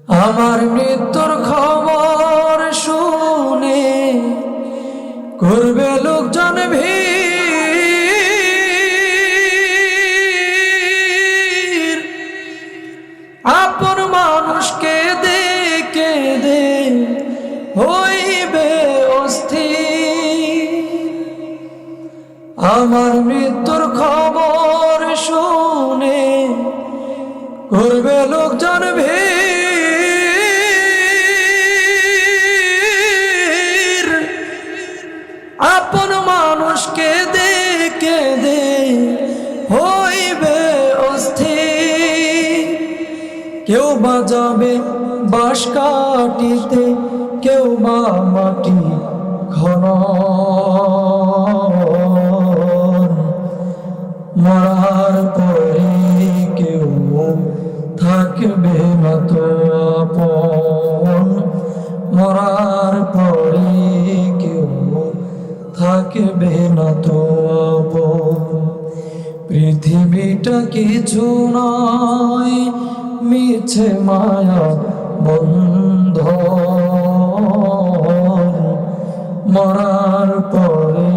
আমার মৃত্যুর খবর শুনে করবে লোকজন ভিড়, আপন মানুষকে দেখে দে হইবে অস্থির। আমার মৃত্যুর খবর শুনে করবে লোকজন ভিড়, আপন মানুষকে দেখে দে হইবে অস্থির। কেউ বা যাবে বাঁশ কাটিতে, কেউ বা মাটি খনন, মরার পরে কেউ থাকবে না তো আপন, মরার পরে কেউ থাকবে না তো আপন। পৃথিবীটা কিছু নয় মিছে মায়া বন্ধন, মরার পরে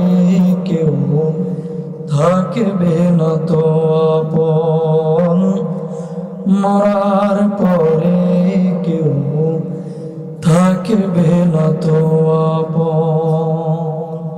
কেউ থাকবে না তো আপন, মরার পরে কেউ থাকবে না তো